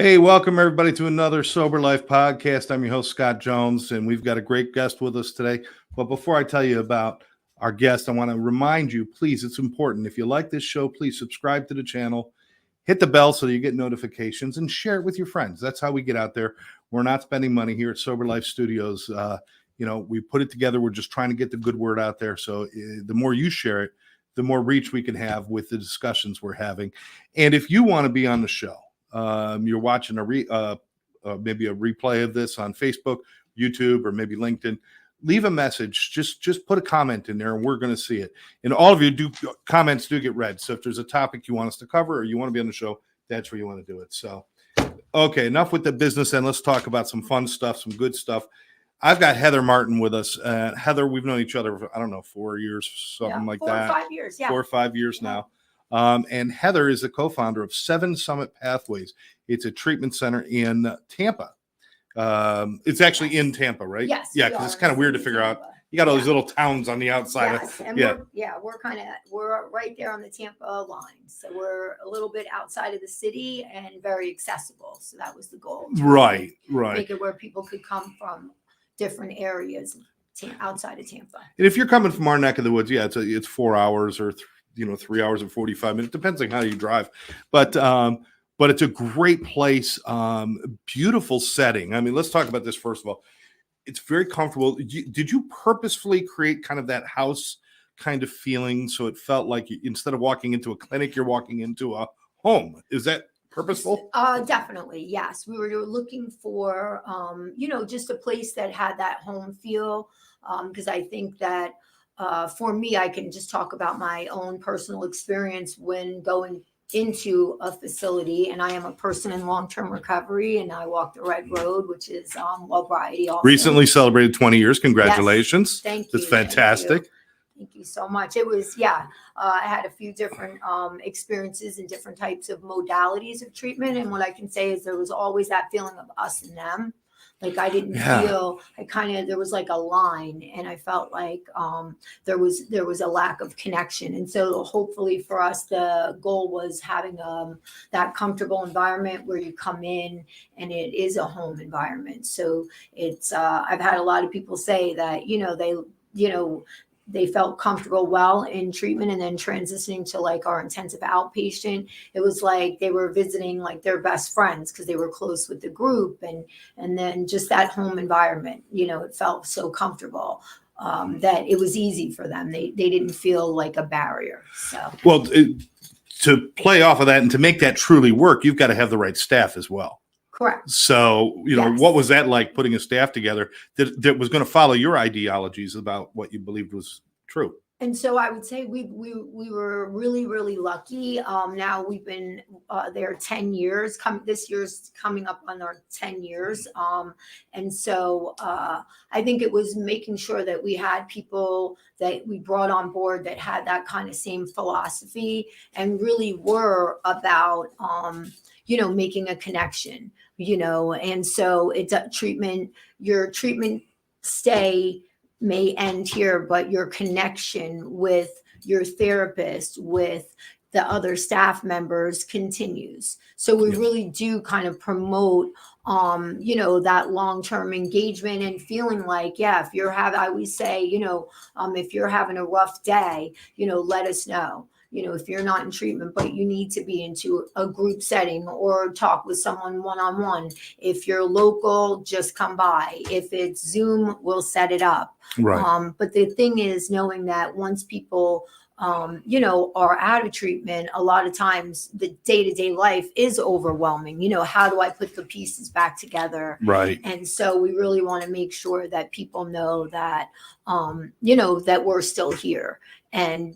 Hey, welcome everybody to another Sober Life podcast. I'm your host, Scott Jones, and we've got a great guest with us today. But before I tell you about our guest, I want to remind you, please, it's important. If you like this show, please subscribe to the channel, hit the bell so you get notifications, and share it with your friends. That's how we get out there. We're not spending money here at Sober Life Studios. We put it together. We're just trying to get the good word out there. So the more you share it, the more reach we can have with the discussions we're having. And if you want to be on the show, you're watching maybe a replay of this on Facebook, YouTube, or maybe LinkedIn, leave a message. Just put a comment in there and we're going to see it. And all of you comments do get read. So if there's a topic you want us to cover or you want to be on the show, that's where you want to do it. So, okay, enough with the business and let's talk about some fun stuff, some good stuff. I've got Heather Martin with us. Heather, we've known each other for, 4 years, something like that. 4 or 5 years, yeah. 4 or 5 years now. And Heather is the co-founder of 7 Summit Pathways. It's a treatment center in Tampa. It's actually in Tampa, right? Yes. Yeah, because it's kind of weird to figure out. You got all these little towns on the outside. Yes, and we're right there on the Tampa line. So we're a little bit outside of the city and very accessible. So that was the goal. Right. Make it where people could come from different areas outside of Tampa. And if you're coming from our neck of the woods, yeah, it's 4 hours or 3 hours and 45 minutes. Depends on how you drive, but it's a great place. Beautiful setting. I mean, let's talk about this first of all. It's very comfortable. Did you purposefully create kind of that house kind of feeling so it felt like instead of walking into a clinic, you're walking into a home? Is that purposeful? Definitely, yes. We were looking for just a place that had that home feel, because I think that for me, I can just talk about my own personal experience when going into a facility, and I am a person in long-term recovery, and I walk the red road, which is sobriety. Also, recently celebrated 20 years. Congratulations! Yes, thank you. That's fantastic. Thank you so much. It was, I had a few different experiences and different types of modalities of treatment, and what I can say is there was always that feeling of us and them. Like I didn't feel, there was like a line, and I felt like there was a lack of connection. And so hopefully for us, the goal was having that comfortable environment where you come in and it is a home environment. So it's, I've had a lot of people say that, they felt comfortable well in treatment, and then transitioning to like our intensive outpatient, it was like they were visiting like their best friends because they were close with the group, and then just that home environment, it felt so comfortable that it was easy for them. They didn't feel like a barrier. So well, to play off of that and to make that truly work, you've got to have the right staff as well. Correct. So, what was that like putting a staff together that was going to follow your ideologies about what you believed was true? And so I would say we were really, really lucky. Now we've been there 10 years. This year's coming up on our 10 years. And so I think it was making sure that we had people that we brought on board that had that kind of same philosophy and really were about, making a connection, and so it's a treatment, your treatment stay may end here, but your connection with your therapist, with the other staff members continues. So we really do kind of promote, that long-term engagement and feeling like, if you're having, I always say, if you're having a rough day, let us know. If you're not in treatment, but you need to be into a group setting or talk with someone one-on-one. If you're local, just come by. If it's Zoom, we'll set it up. Right. But the thing is knowing that once people, are out of treatment, a lot of times the day-to-day life is overwhelming. How do I put the pieces back together? Right. And so we really want to make sure that people know that, that we're still here. And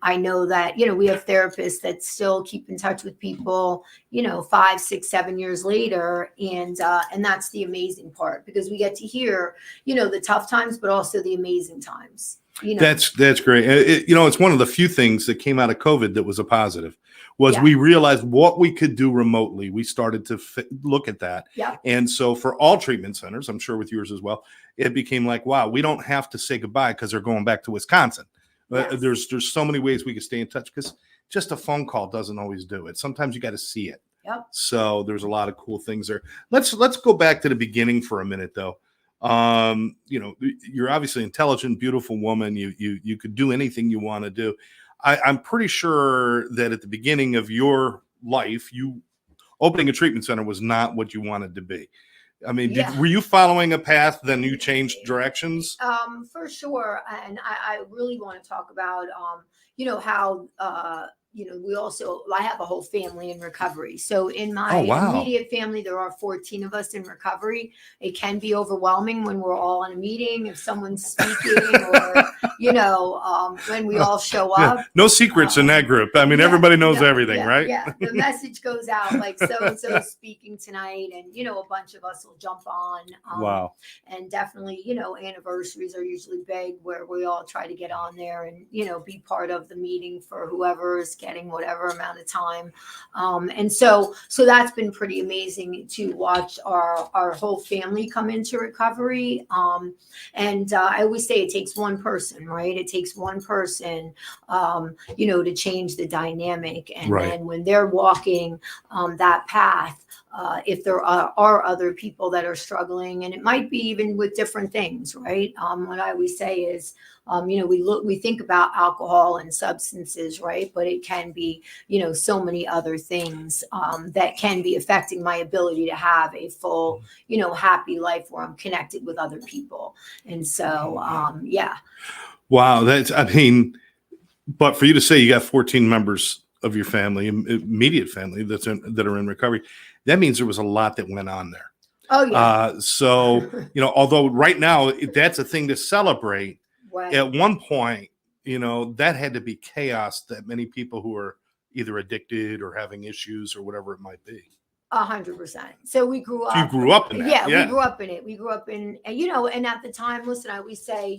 I know that, we have therapists that still keep in touch with people, 5, 6, 7 years later. And that's the amazing part, because we get to hear, the tough times, but also the amazing times. That's great. It's one of the few things that came out of COVID that was a positive. We realized what we could do remotely. We started to look at that. Yeah. And so for all treatment centers, I'm sure with yours as well, it became like, wow, we don't have to say goodbye because they're going back to Wisconsin. Yes. There's so many ways we can stay in touch, because just a phone call doesn't always do it. Sometimes you got to see it. Yep. So there's a lot of cool things there. Let's go back to the beginning for a minute, though. You're obviously an intelligent, beautiful woman. You could do anything you want to do. I'm pretty sure that at the beginning of your life, you opening a treatment center was not what you wanted to be. I mean, Yeah. were you following a path, then you changed directions? For sure. And I really want to talk about, how, I have a whole family in recovery. So in my Oh, wow. immediate family, there are 14 of us in recovery. It can be overwhelming when we're all in a meeting, if someone's speaking or, when we all show up. Yeah. No secrets in that group. I mean, everybody knows everything, right? Yeah. The message goes out like so-and-so is speaking tonight, and, a bunch of us will jump on. Wow. And definitely, anniversaries are usually big where we all try to get on there and, be part of the meeting for whoever is getting whatever amount of time. And so that's been pretty amazing to watch our whole family come into recovery. And I always say it takes one person, right? It takes one person, to change the dynamic. And Right. then when they're walking that path, if there are other people that are struggling, and it might be even with different things, right? What I always say is, we think about alcohol and substances, right? But it can be, so many other things that can be affecting my ability to have a full, happy life where I'm connected with other people. And so, yeah. Wow. But for you to say you got 14 members of your family, immediate family that are in recovery, that means there was a lot that went on there. Oh, yeah. Although right now that's a thing to celebrate, Right. at one point, that had to be chaos, that many people who are either addicted or having issues or whatever it might be. 100%. So we grew up. So you grew up in that. Yeah, we grew up in it. We grew up in, and at the time, listen, I always say,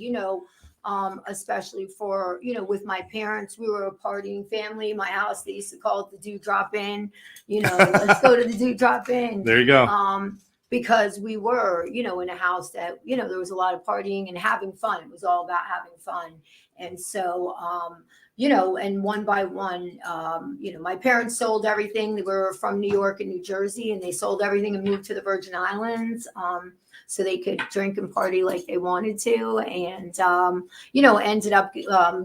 especially for, with my parents, we were a partying family. My house, they used to call it the Dewdrop Inn. Let's go to the Dewdrop Inn. There you go. Because we were, in a house that, there was a lot of partying and having fun. It was all about having fun. And so, and one by one, my parents sold everything. They were from New York and New Jersey, and they sold everything and moved to the Virgin Islands. So they could drink and party like they wanted to, and ended up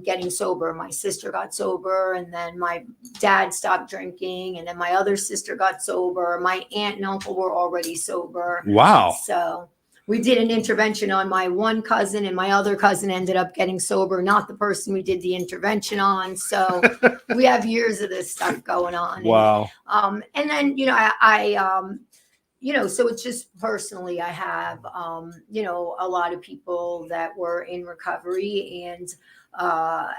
getting sober. My sister got sober, and then my dad stopped drinking, and then my other sister got sober. My aunt and uncle were already sober. Wow. So we did an intervention on my one cousin, and my other cousin ended up getting sober, not the person we did the intervention on. So we have years of this stuff going on. Wow. And then, so it's just personally, I have, a lot of people that were in recovery, and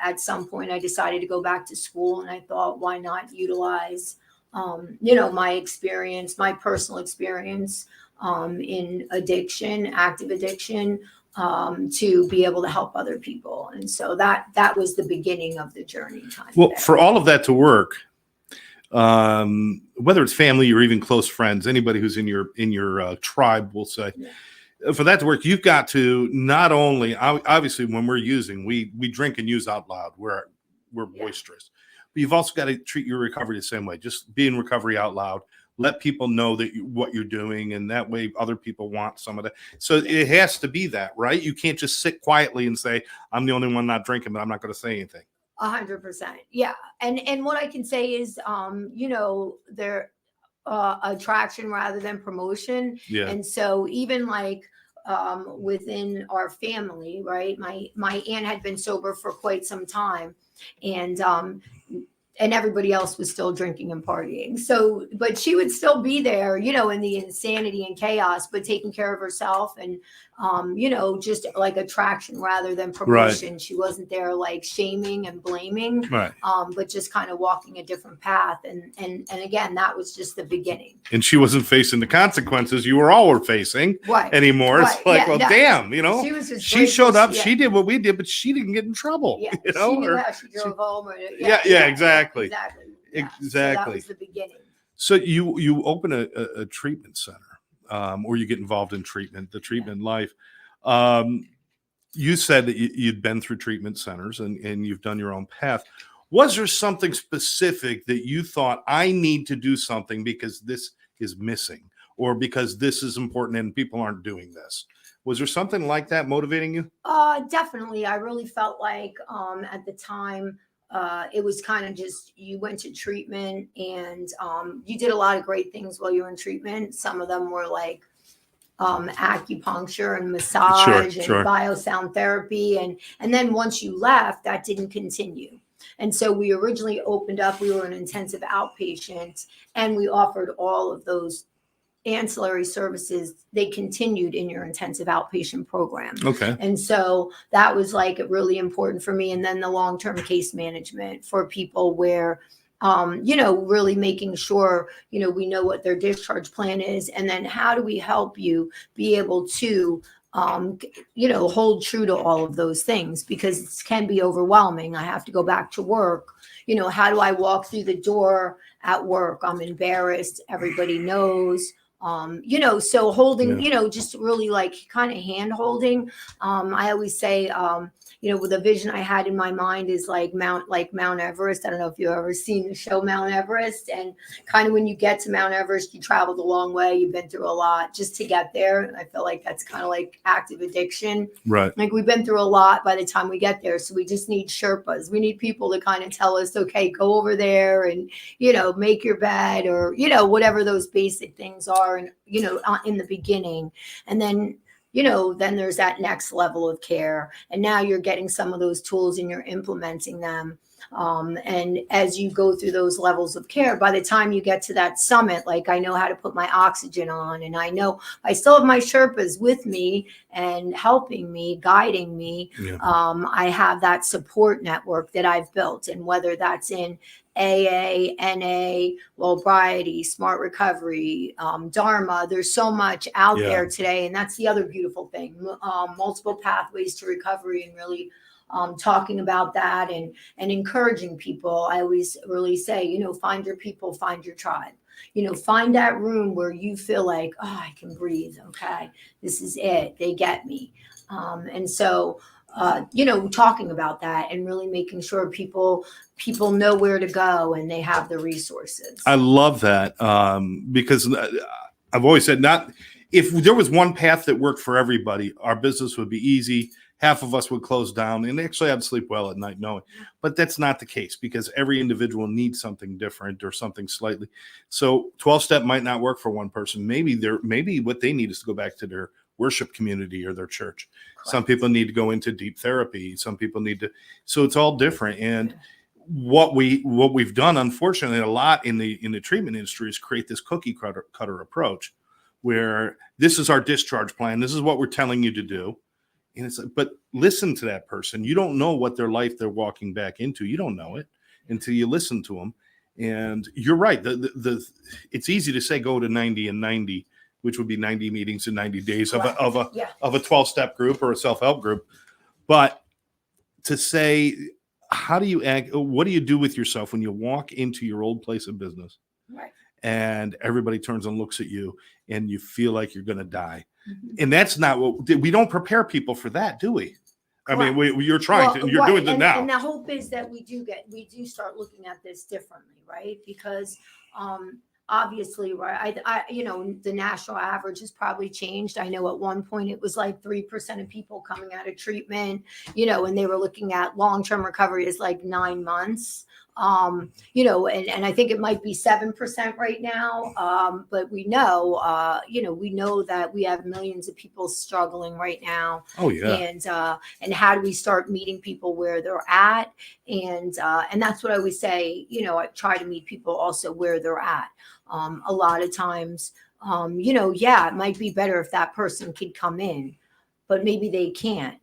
at some point I decided to go back to school, and I thought, why not utilize, my experience, my personal experience in addiction, active addiction, to be able to help other people. And so that was the beginning of the journey. Well, for all of that to work, whether it's family or even close friends, anybody who's in your tribe, we'll say, for that to work, you've got to not only, obviously when we're using, we drink and use out loud, we're boisterous, but you've also got to treat your recovery the same way. Just be in recovery out loud, let people know that what you're doing, and that way other people want some of that. So it has to be that, right? You can't just sit quietly and say, I'm the only one not drinking, but I'm not going to say anything. 100%. Yeah. And what I can say is, they're attraction rather than promotion. Yeah. And so even like within our family, right? My aunt had been sober for quite some time, and everybody else was still drinking and partying. So, but she would still be there, in the insanity and chaos, but taking care of herself and, just like attraction rather than promotion. Right. She wasn't there like shaming and blaming, right. But just kind of walking a different path. And again, that was just the beginning. And she wasn't facing the consequences you all were facing anymore. Right. It's like, damn, she showed up, she did what we did, but she didn't get in trouble. Yeah. She knew how she drove home. Exactly. Exactly. Yeah. Exactly. So that was the beginning. So you open a treatment center, or you get involved in treatment, the treatment life. You said that you'd been through treatment centers and you've done your own path. Was there something specific that you thought, I need to do something because this is missing, or because this is important and people aren't doing this? Was there something like that motivating you? Definitely. I really felt like at the time it was kind of just you went to treatment and you did a lot of great things while you were in treatment. Some of them were like acupuncture and massage and biosound therapy, and then once you left, that didn't continue. And so we originally opened up. We were an intensive outpatient, and we offered all of those ancillary services. They continued in your intensive outpatient program. Okay. And so that was like really important for me. And then the long-term case management for people where, really making sure, we know what their discharge plan is. And then how do we help you be able to, hold true to all of those things, because it can be overwhelming. I have to go back to work. How do I walk through the door at work? I'm embarrassed. Everybody knows. So holding, just really like kind of hand holding. I always say, with a vision I had in my mind is like Mount Everest. I don't know if you've ever seen the show Mount Everest, and kind of when you get to Mount Everest, you traveled a long way, you've been through a lot just to get there. And I feel like that's kind of like active addiction. Right. Like we've been through a lot by the time we get there. So we just need Sherpas. We need people to kind of tell us, okay, go over there and, make your bed, or, whatever those basic things are. And, in the beginning, and then, then there's that next level of care. And now you're getting some of those tools and you're implementing them. And as you go through those levels of care, by the time you get to that summit, like I know how to put my oxygen on, and I know I still have my Sherpas with me and helping me, guiding me. Yeah. I have that support network that I've built, and whether that's in AA, NA, Wellbriety, Smart Recovery, Dharma. There's so much out there today. And that's the other beautiful thing. Multiple pathways to recovery, and really talking about that and encouraging people. I always really say, find your people, find your tribe. Find that room where you feel like, oh, I can breathe. Okay, this is it. They get me. And so, talking about that and really making sure people know where to go and they have the resources. I love that, because I've always said, if there was one path that worked for everybody, our business would be easy. Half of us would close down, and actually I'd sleep well at night knowing. But that's not the case, because every individual needs something different or something slightly. So 12-step might not work for one person. Maybe what they need is to go back to their worship community or their church. Correct. Some people need to go into deep therapy. Some people need to. So it's all different. And what we've done, unfortunately, a lot in the treatment industry is create this cookie cutter approach, where this is our discharge plan. This is what we're telling you to do. And it's like, but listen to that person. You don't know what their life they're walking back into. You don't know it until you listen to them. And you're right. It's easy to say go to 90 and 90, which would be 90 meetings in 90 days of a 12-step group or a self-help group. But to say, how do you act? What do you do with yourself when you walk into your old place of business, right, and everybody turns and looks at you and you feel like you're going to die? Mm-hmm. And that's not what we don't prepare people for that, do we? Correct. I mean, you're trying to, you're doing it now. And the hope is that we do start looking at this differently, right? Because, obviously, right, the national average has probably changed. I know at one point it was like 3% of people coming out of treatment, and they were looking at long-term recovery as like 9 months. And I think it might be 7% right now. But we know that we have millions of people struggling right now. Oh yeah. And how do we start meeting people where they're at? And that's what I always say, I try to meet people also where they're at. A lot of times, it might be better if that person could come in, but maybe they can't.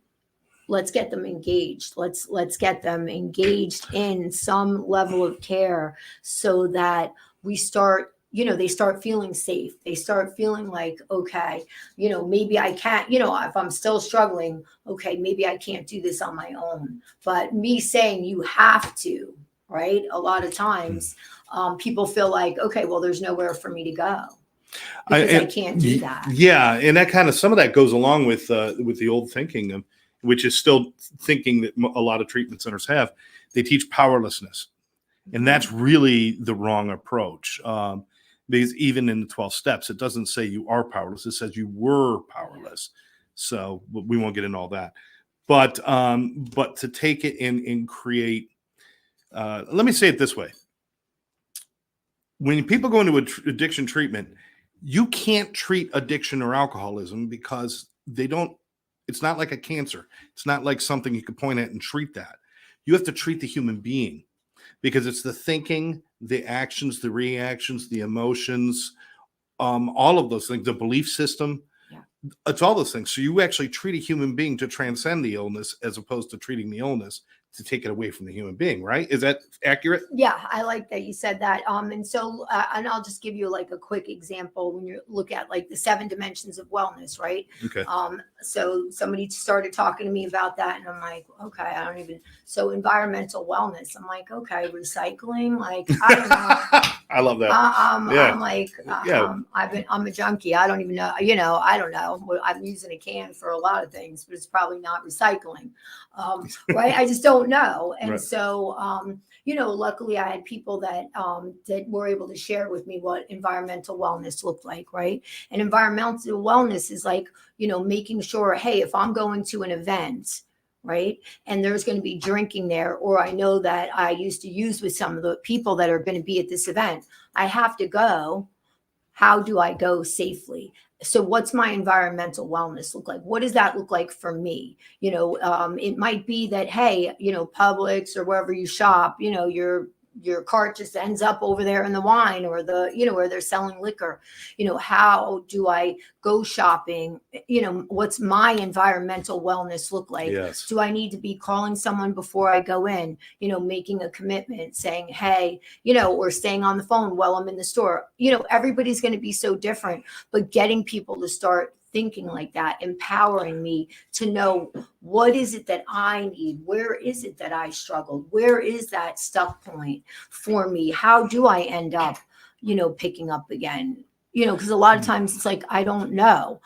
Let's get them engaged. Let's get them engaged in some level of care, so that we start, they start feeling safe. They start feeling like, okay, maybe I can't, if I'm still struggling, okay, maybe I can't do this on my own. But me saying you have to, right? A lot of times people feel like, okay, well, there's nowhere for me to go because I can't do that. Yeah. And that kind of, some of that goes along with the old thinking, which is still thinking that a lot of treatment centers have, they teach powerlessness. And that's really the wrong approach. Because even in the 12 steps, it doesn't say you are powerless. It says you were powerless. So we won't get into all that. But to take it and create, let me say it this way. When people go into addiction treatment, you can't treat addiction or alcoholism because it's not like a cancer. It's not like something you could point at and treat that. You have to treat the human being, because it's the thinking, the actions, the reactions, the emotions, all of those things, the belief system. Yeah. It's all those things. So you actually treat a human being to transcend the illness, as opposed to treating the illness to take it away from the human being, right? Is that accurate? Yeah, I like that you said that. And so, and I'll just give you like a quick example when you look at like the 7 dimensions of wellness, right? Okay. So somebody started talking to me about that, and I'm like, okay, so environmental wellness. I'm like, okay, recycling, like, I don't know. I love that. I'm like, I'm a junkie. I don't even know, I don't know. I'm using a can for a lot of things, but it's probably not recycling. Right. I just don't know. And Right. so, luckily I had people that were able to share with me what environmental wellness looked like. Right. And environmental wellness is like, making sure, hey, if I'm going to an event, right, and there's going to be drinking there, or I know that I used to use with some of the people that are going to be at this event, I have to go. How do I go safely? So what's my environmental wellness look like? What does that look like for me? It might be that, hey, Publix or wherever you shop, your cart just ends up over there in the wine, or where they're selling liquor. How do I go shopping? What's my environmental wellness look like? Yes. Do I need to be calling someone before I go in, making a commitment, saying, hey, or staying on the phone while I'm in the store? Everybody's going to be so different, but getting people to start thinking like that, empowering me to know, what is it that I need? Where is it that I struggled? Where is that stuck point for me? How do I end up, picking up again? Because a lot of times it's like, I don't know,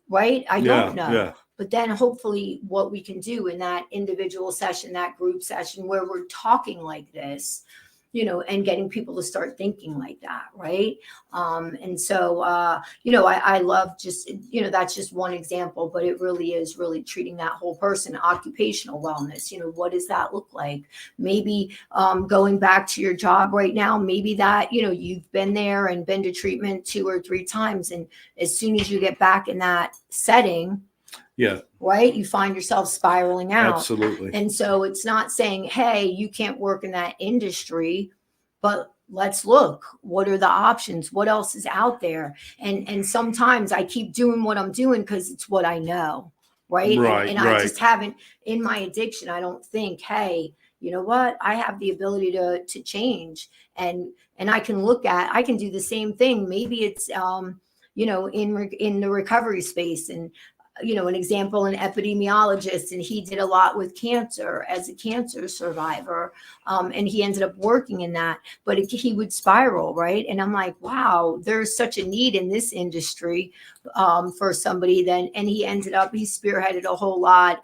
right? I don't know. Yeah. But then hopefully what we can do in that individual session, that group session where we're talking like this, and getting people to start thinking like that, right? And so, I love just, that's just one example, but it really is really treating that whole person. Occupational wellness, what does that look like? Maybe going back to your job right now, maybe that, you've been there and been to treatment 2 or 3 times. And as soon as you get back in that setting, yeah, right, you find yourself spiraling out. Absolutely. And so it's not saying, hey, you can't work in that industry, but let's look, what are the options? What else is out there? And sometimes I keep doing what I'm doing because it's what I know, right? And I just haven't, in my addiction, I don't think, hey, you know what, I have the ability to change, and I can do the same thing. Maybe it's in the recovery space, and an example, an epidemiologist, and he did a lot with cancer as a cancer survivor. And he ended up working in that, but he would spiral, right? And I'm like, wow, there's such a need in this industry for somebody then. And he spearheaded a whole lot.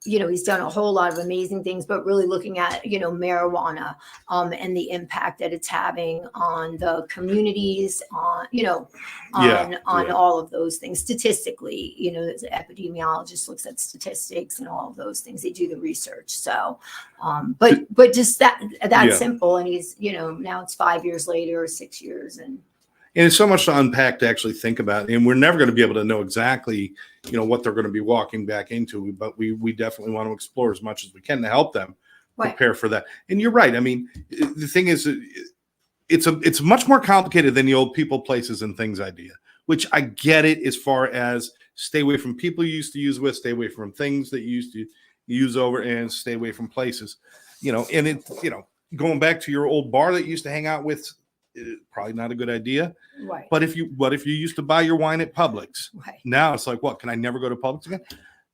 He's done a whole lot of amazing things, but really looking at, marijuana and the impact that it's having on the communities, on all of those things. Statistically, the epidemiologist looks at statistics and all of those things. They do the research. So, but just that simple. And he's, now it's 5 years later or 6 years, and it's so much to unpack to actually think about. And we're never going to be able to know exactly, what they're going to be walking back into, but we definitely want to explore as much as we can to help them prepare for that. And you're right. I mean, the thing is, it's much more complicated than the old people, places, and things idea, which I get it, as far as stay away from people you used to use with, stay away from things that you used to use over, and stay away from places, and it, going back to your old bar that you used to hang out with, probably not a good idea. Right. But if you used to buy your wine at Publix, now it's like, what, can I never go to Publix again?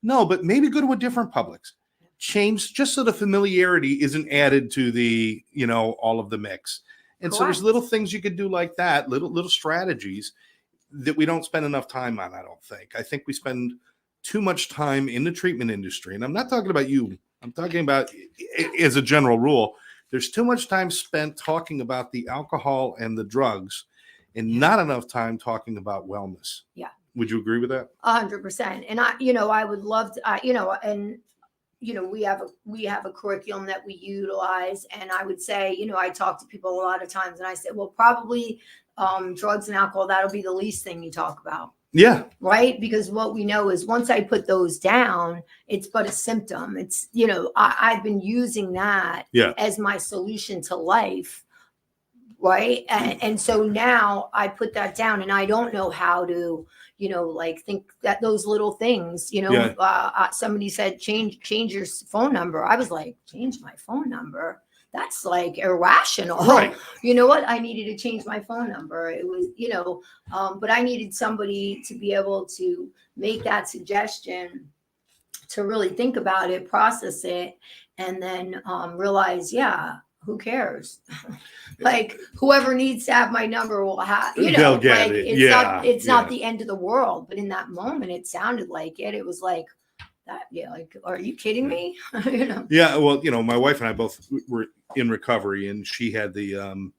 No, but maybe go to a different Publix. Change, just so the familiarity isn't added to the, all of the mix. And so there's little things you could do like that, little strategies that we don't spend enough time on. I don't think. I think we spend too much time in the treatment industry, and I'm not talking about you I'm talking about as a general rule. There's too much time spent talking about the alcohol and the drugs, and not enough time talking about wellness. Yeah. Would you agree with that? 100%. And I would love to, and we have a curriculum that we utilize, and I would say, I talk to people a lot of times, and I say, well, probably drugs and alcohol, that'll be the least thing you talk about. Yeah. Right. Because what we know is once I put those down, it's but a symptom. It's, I've been using that as my solution to life. Right. And so now I put that down, and I don't know how to, think that those little things, somebody said, change your phone number. I was like, change my phone number. That's like irrational. Right. You know what? I needed to change my phone number. It was, but I needed somebody to be able to make that suggestion, to really think about it, process it, and then realize, who cares? Like, whoever needs to have my number will have, they'll get like, it. It's not the end of the world. But in that moment, it sounded like it. It was like that. Yeah. Like, are you kidding me? Yeah. Well, my wife and I both were in recovery, and she had the,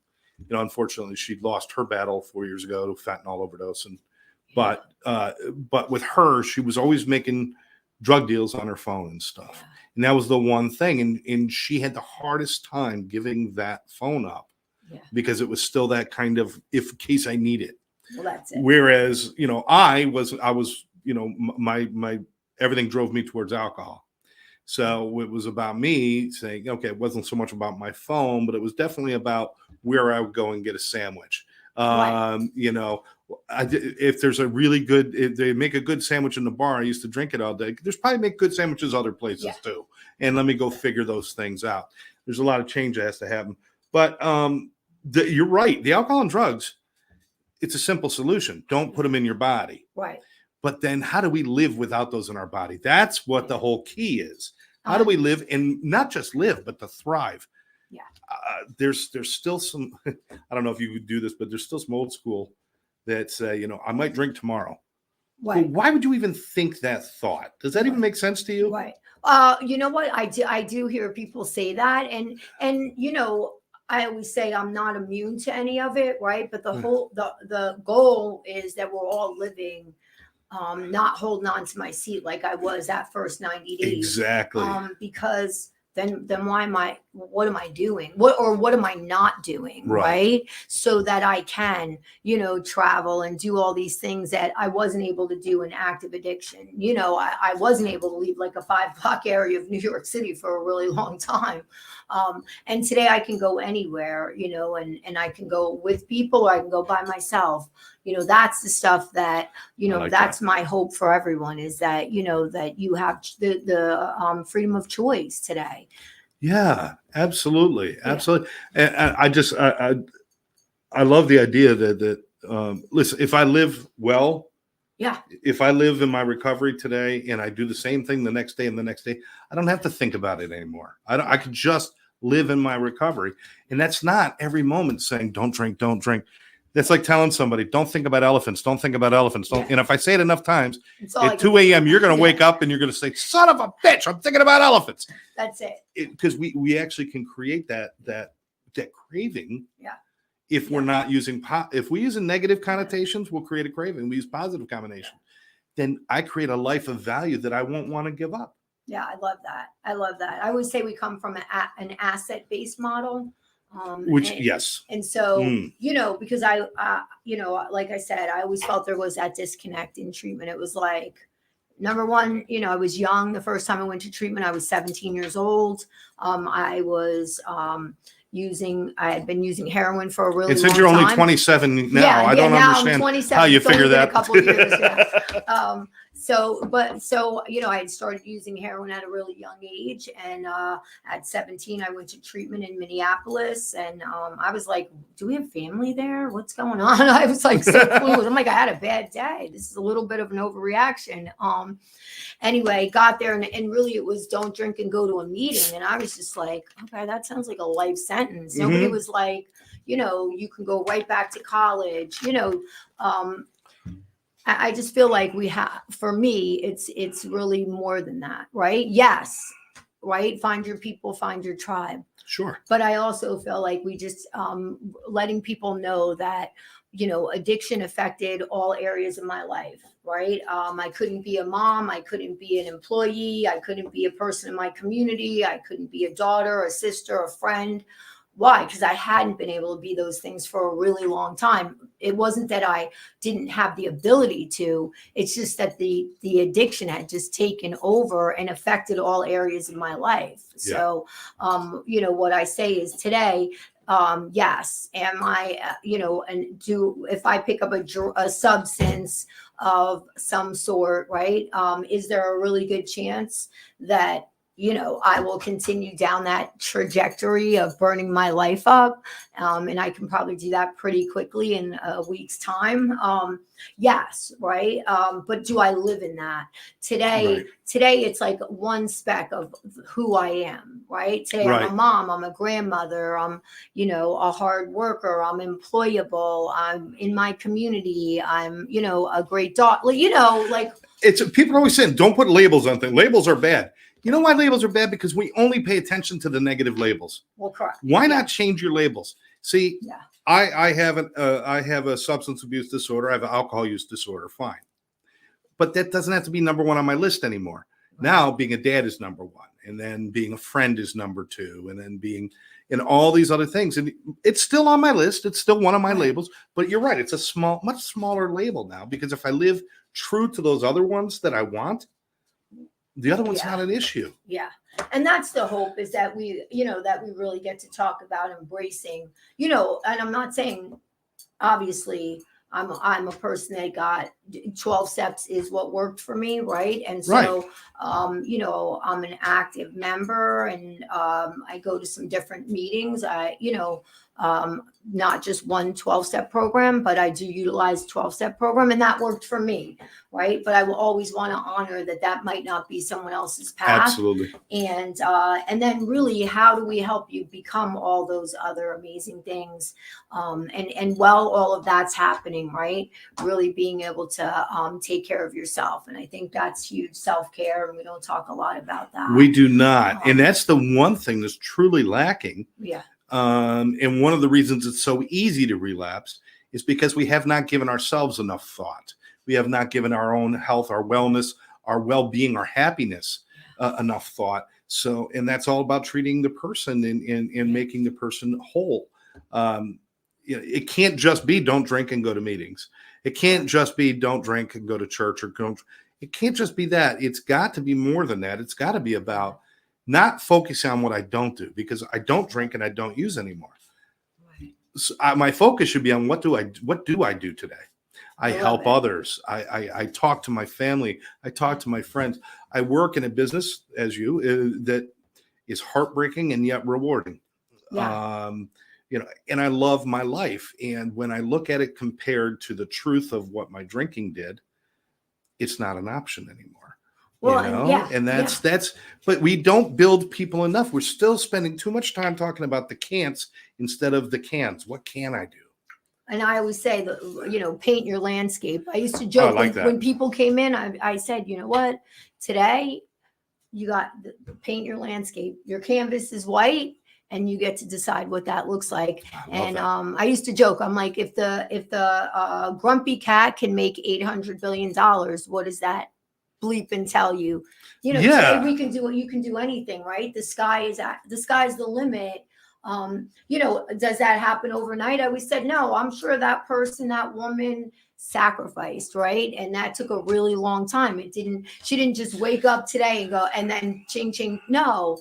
unfortunately, she lost her battle 4 years ago to fentanyl overdose. But with her, she was always making drug deals on her phone and stuff. Yeah. And that was the one thing. And she had the hardest time giving that phone up because it was still that kind of, if in case I need it. Well, that's it. Whereas, I was, my everything drove me towards alcohol. So it was about me saying, okay, it wasn't so much about my phone, but it was definitely about where I would go and get a sandwich. Right. If there's a really good, if they make a good sandwich in the bar, I used to drink it all day. There's probably make good sandwiches other places too. And let me go figure those things out. There's a lot of change that has to happen. But you're right. The alcohol and drugs, it's a simple solution. Don't put them in your body. Right. But then how do we live without those in our body? That's what the whole key is. How do we live, and not just live, but to thrive? Yeah. There's still some, I don't know if you would do this, but there's still some old school that say, I might drink tomorrow. Right. Well, why would you even think that thought? Does that even make sense to you? Right. You know what? I do hear people say that. And I always say I'm not immune to any of it. Right. But the goal is that we're all living, not holding on to my seat like I was that first 90 days. Exactly. Because then what am I doing? What am I not doing? Right. So that I can, travel and do all these things that I wasn't able to do in active addiction. I wasn't able to leave like a 5-block area of New York City for a really long time. And today I can go anywhere, and I can go with people, or I can go by myself. That's the stuff that, that's my hope for everyone, is that, that you have the freedom of choice today. Yeah, absolutely. Yeah. Absolutely. And I love the idea that listen, if I live well, if I live in my recovery today and I do the same thing the next day and the next day, I don't have to think about it anymore. I could just live in my recovery. And that's not every moment saying, don't drink, don't drink. That's like telling somebody, don't think about elephants, don't think about elephants. Don't. And if I say it enough times, at 2 a.m., you're going to wake up and you're going to say, son of a bitch, I'm thinking about elephants. That's it. Because we actually can create that craving. Yeah. If we're not using, if we use negative connotations, we'll create a craving. We use positive combination. Then I create a life of value that I won't want to give up. Yeah, I love that. I always say we come from an asset-based model. And so, because I like I said, I always felt there was that disconnect in treatment. It was like, number one, I was young. The first time I went to treatment, I was 17 years old. I had been using heroin for a really long time. And since you're only 27 now, I don't understand how you figure that. A couple of years, So, I had started using heroin at a really young age. And at 17, I went to treatment in Minneapolis. And I was like, do we have family there? What's going on? I was like so clueless. I'm like, I had a bad day. This is a little bit of an overreaction. Anyway, got there and really it was don't drink and go to a meeting. And I was just like, okay, that sounds like a life sentence. Mm-hmm. Nobody was like, you can go right back to college, I just feel like for me, it's really more than that, right? Yes, right? Find your people, find your tribe. Sure. But I also feel like we just letting people know that, addiction affected all areas of my life, right? I couldn't be a mom. I couldn't be an employee. I couldn't be a person in my community. I couldn't be a daughter, a sister, a friend. Why? Because I hadn't been able to be those things for a really long time. It wasn't that I didn't have the ability to. It's just that the addiction had just taken over and affected all areas of my life. Yeah. So, what I say is today, yes, am I, and if I pick up a substance of some sort, right? Is there a really good chance that I will continue down that trajectory of burning my life up. And I can probably do that pretty quickly in a week's time. Yes, right. But do I live in that? Today, it's like one speck of who I am, right? Today, I'm a mom, I'm a grandmother, I'm, a hard worker, I'm employable, I'm in my community, I'm, a great daughter, it's people are always saying, don't put labels on things. Labels are bad. You know why labels are bad? Because we only pay attention to the negative labels. Well, correct. Why not change your labels? See, Yeah. I have a substance abuse disorder. I have an alcohol use disorder. Fine. But that doesn't have to be number one on my list anymore. Right. Now, being a dad is number one. And then being a friend is number two. And then being in all these other things. And it's still on my list. It's still one of my labels. But you're right. It's a much smaller label now. Because if I live true to those other ones that I want, the other one's not an issue. Yeah. And that's the hope, is that we really get to talk about embracing, and I'm not saying, obviously, I'm a person that got 12 steps is what worked for me. Right. And so, I'm an active member, and I go to some different meetings. Not just one 12-step program, but I do utilize 12-step program, and that worked for me, right? But I will always want to honor that might not be someone else's path. Absolutely. And then really, how do we help you become all those other amazing things? And while all of that's happening, right? Really being able to take care of yourself. And I think that's huge, self-care, and we don't talk a lot about that. We do not. And that's the one thing that's truly lacking. Yeah. And one of the reasons it's so easy to relapse is because we have not given ourselves enough thought. We have not given our own health, our wellness, our well-being, our happiness enough thought. So, and that's all about treating the person and making the person whole. It can't just be don't drink and go to meetings. It can't just be don't drink and go to church, it can't just be that. It's got to be more than that. It's got to be about not focusing on what I don't do, because I don't drink and I don't use anymore. Right. So my focus should be on what do I do today? I help others. I talk to my family. I talk to my friends. I work in a business, as that is heartbreaking and yet rewarding. Yeah. And I love my life. And when I look at it compared to the truth of what my drinking did, it's not an option anymore. Well, and that's, but we don't build people enough. We're still spending too much time talking about the can'ts instead of the cans. What can I do? And I always say that, paint your landscape. I used to joke when people came in, I said, you know what, today you got paint your landscape. Your canvas is white, and you get to decide what that looks like. And I used to joke, I'm like, if the grumpy cat can make $800 billion, what does that bleep and tell you? Today we can do, you can do anything, right? The sky's the limit. Does that happen overnight? I always said, no, I'm sure that person, that woman sacrificed, right? And that took a really long time. She didn't just wake up today and go, and then ching, ching. No,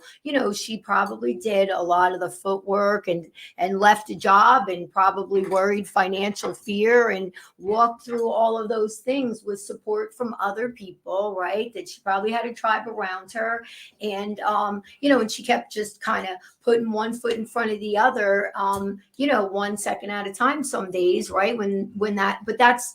she probably did a lot of the footwork and left a job and probably worried financial fear and walked through all of those things with support from other people, right? That she probably had a tribe around her. And, and she kept just kind of putting one foot in front of the other, 1 second at a time some days, right? But that's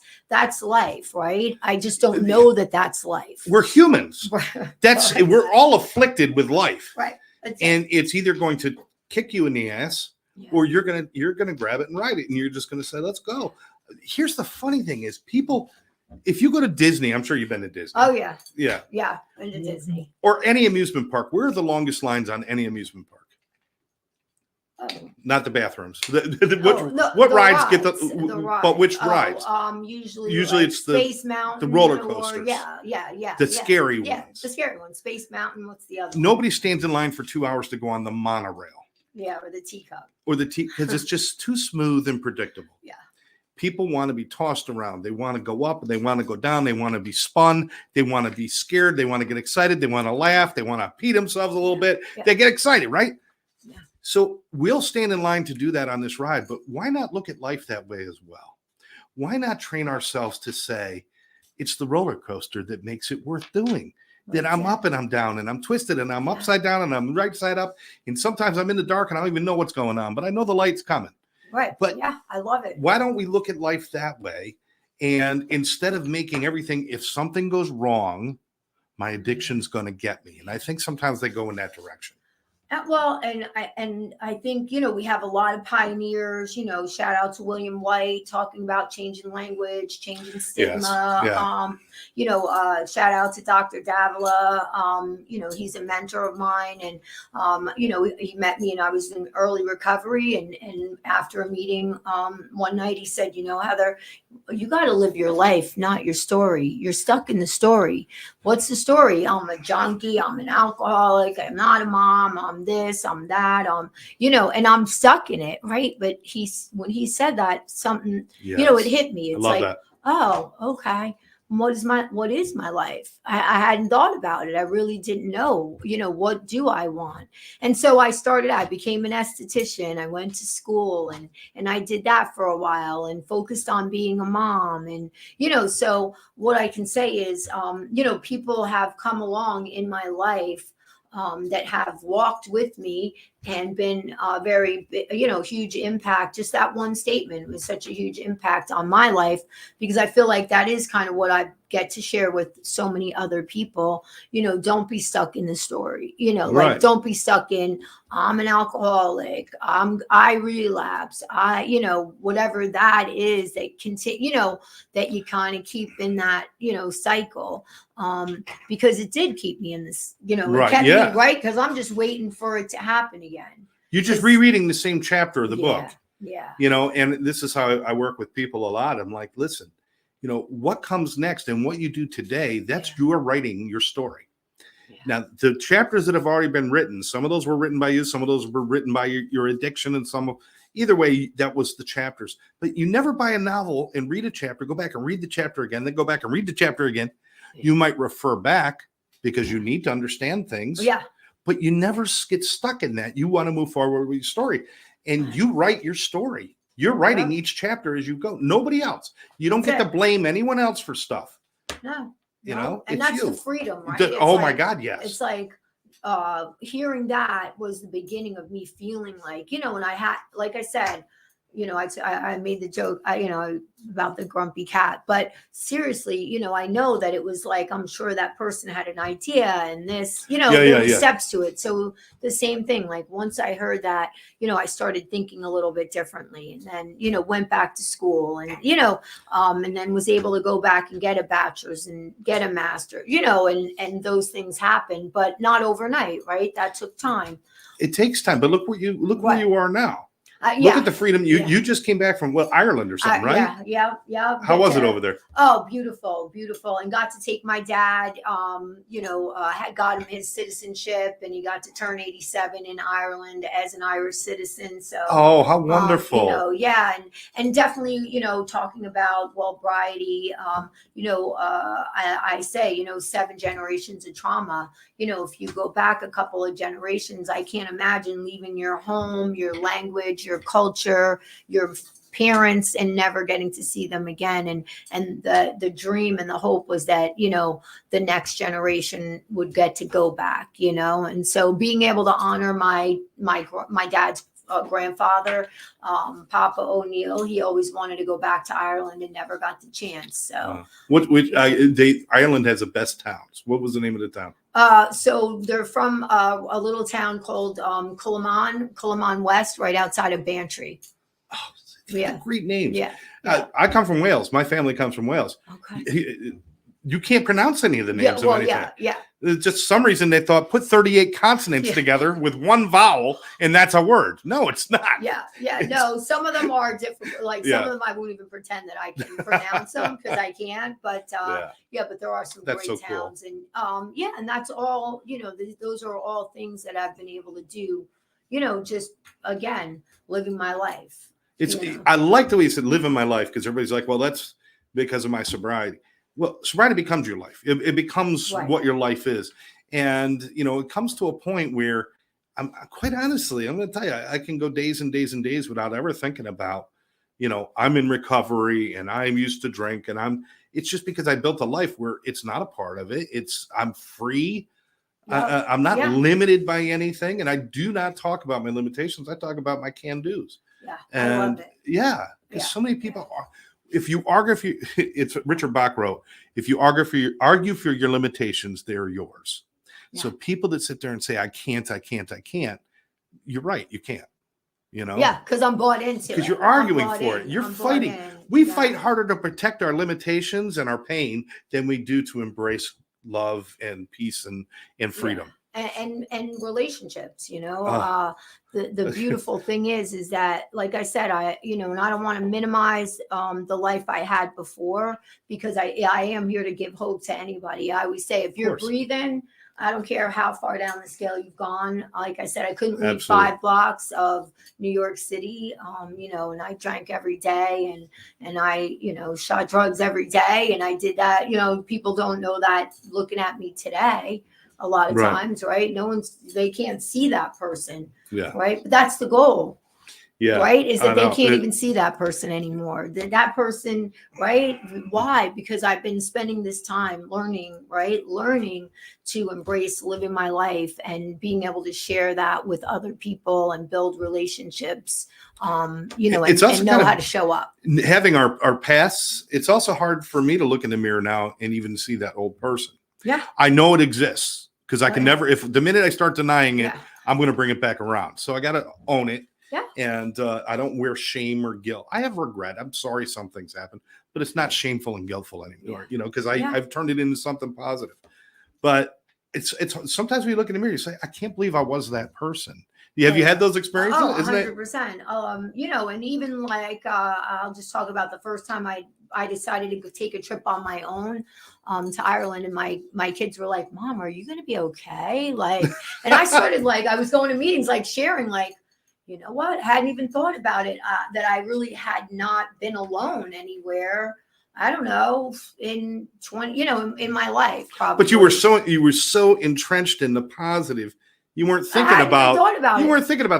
life, right? I just don't know that that's life. We're humans. We're all afflicted with life. Right. And it's either going to kick you in the ass or you're going to grab it and ride it. And you're just going to say, let's go. Here's the funny thing is people if you go to Disney, I'm sure you've been to Disney. Oh yeah, Yeah. yeah, been to Disney. Or any amusement park. Where are the longest lines on any amusement park? Oh. Not the bathrooms. What The rides get rides, but which Oh, rides? Usually Usually like it's the Space Mountain, roller or coasters. yeah, The scary ones. the scary one. Space Mountain. What's the other one? Nobody stands in line for 2 hours to go on the monorail Yeah, or the teacup. or because it's just too smooth and predictable. Yeah. People want to be tossed around. They want to go up. They want to go down. They want to be spun. They want to be scared. They want to get excited. They want to laugh. They want to pee themselves a little bit. Yeah. They get excited, right? Yeah. So we'll stand in line to do that on this ride, but why not look at life that way as well? Why not train ourselves to say, it's the roller coaster that makes it worth doing? That I'm up and I'm down and I'm twisted and I'm upside down and I'm right side up. And sometimes I'm in the dark and I don't even know what's going on, but I know the light's coming. Right. But yeah, I love it. Why don't we look at life that way? And instead of making everything, if something goes wrong, my addiction's going to get me. And I think sometimes they go in that direction. Well, and I think, we have a lot of pioneers, shout out to William White talking about changing language, changing stigma. Yes. Shout out to Dr. Davila. He's a mentor of mine, and he met me and I was in early recovery, and after a meeting one night he said, Heather, you got to live your life, not your story. You're stuck in the story. What's the story? I'm a junkie, I'm an alcoholic, I'm not a mom, I'm this, I'm that, and I'm stuck in it, right? But when he said that, something, Yes. It hit me. It's I love like, that. oh, okay. What is my life? I hadn't thought about it. I really didn't know, what do I want? And so I became an esthetician. I went to school and I did that for a while and focused on being a mom. And, so what I can say is, people have come along in my life that have walked with me and been very, huge impact. Just that one statement was such a huge impact on my life, because I feel like that is kind of what I get to share with so many other people. Don't be stuck in the story, Right. like don't be stuck in, I'm an alcoholic, I relapse, whatever that is that continue, that you kind of keep in that, cycle. Because it did keep me in this, Right, it kept yeah. me, right? Because I'm just waiting for it to happen again. You're just rereading the same chapter of the book. Yeah. And this is how I work with people a lot. I'm like, listen, what comes next and what you do today, that's your writing your story. Yeah. Now, the chapters that have already been written, some of those were written by you, some of those were written by your addiction, and either way, that was the chapters. But you never buy a novel and read a chapter, go back and read the chapter again, then go back and read the chapter again. Yeah. You might refer back because you need to understand things. Yeah. But you never get stuck in that. You want to move forward with your story, and you write your story. You're writing each chapter as you go. Nobody else. You don't get to blame anyone else for stuff. No. And that's you. the freedom, right? My God, yes. It's like hearing that was the beginning of me feeling like, and I had, like I said, I made the joke, about the grumpy cat, but seriously, I know that it was like, I'm sure that person had an idea and this, there were steps to it. So the same thing, like once I heard that, I started thinking a little bit differently, and then, went back to school and, and then was able to go back and get a bachelor's and get a master, and those things happen, but not overnight, right? That took time. It takes time, but look where you are now. Look at the freedom. You just came back from Ireland or something, right? Yeah. How was it over there? Oh, beautiful, and got to take my dad. Had got him his citizenship, and he got to turn 87 in Ireland as an Irish citizen. So, oh, how wonderful! And definitely, talking about Briety. I say, 7 generations of trauma. If you go back a couple of generations, I can't imagine leaving your home, your language, your culture, your parents, and never getting to see them again. And the dream and the hope was that, the next generation would get to go back, and so being able to honor my dad's grandfather, Papa O'Neill, he always wanted to go back to Ireland and never got the chance. So Ireland has the best towns. What was the name of the town? So they're from a little town called Cullinan West, right outside of Bantry. Oh, Yeah. Great names. Yeah. Yeah. I come from Wales. My family comes from Wales. Okay. You can't pronounce any of the Yeah. names Well, of anything. yeah. It's just some reason they thought put 38 consonants Yeah. together with one vowel and that's a word. No, it's not. Yeah. It's- No, some of them are difficult. Like some Yeah. of them, I won't even pretend that I can pronounce them because I can't. But but there are some That's great so cool. towns, and and that's all. Those are all things that I've been able to do. Just again, living my life. I like the way you said living my life, because everybody's like, well, that's because of my sobriety. Well, sobriety becomes your life. It becomes Right. what your life is. And, it comes to a point where I'm quite honestly, I'm going to tell you, I can go days and days and days without ever thinking about, I'm in recovery and I'm used to drink, and it's just because I built a life where it's not a part of it. I'm free. Yeah. I'm not Yeah. limited by anything. And I do not talk about my limitations. I talk about my can-dos. Yeah. And I love it. yeah, because Yeah. so many people are. If you argue, it's Richard Bach wrote, if you argue for your limitations, they're yours. Yeah. So people that sit there and say, I can't, you're right, you can't. Yeah, because I'm bought into it. Because you're arguing I'm for it. in. You're I'm fighting. bought in. We Yeah. fight harder to protect our limitations and our pain than we do to embrace love and peace and freedom. And relationships, the beautiful thing is that, like I said, and I don't want to minimize the life I had before, because I am here to give hope to anybody. I always say, if you're breathing, I don't care how far down the scale you've gone. Like I said, I couldn't leave Absolutely. 5 blocks of New York City, and I drank every day, and I, shot drugs every day. And I did that, people don't know that looking at me today a lot of times, right? They can't see that person. Yeah. Right. But that's the goal. Yeah. Right. Is that they can't even see that person anymore. That person, right? Why? Because I've been spending this time learning to embrace living my life and being able to share that with other people and build relationships, and know how to show up. Having our pasts, it's also hard for me to look in the mirror now and even see that old person. Yeah. I know it exists, because I can never, if the minute I start denying it, I'm going to bring it back around. So I got to own it. Yeah. And I don't wear shame or guilt. I have regret. I'm sorry some things happened, but it's not shameful and guiltful anymore, because I've turned it into something positive. But it's sometimes when you look in the mirror, you say, I can't believe I was that person. Have you had those experiences? Oh, 100%. And even like, I'll just talk about the first time I decided to take a trip on my own to Ireland, and my kids were like, Mom, are you going to be okay? Like, and I started I was going to meetings, sharing, you know what? I hadn't even thought about it, that I really had not been alone anywhere. I don't know, in 20, in my life, probably. But you were so entrenched in the positive. You weren't thinking about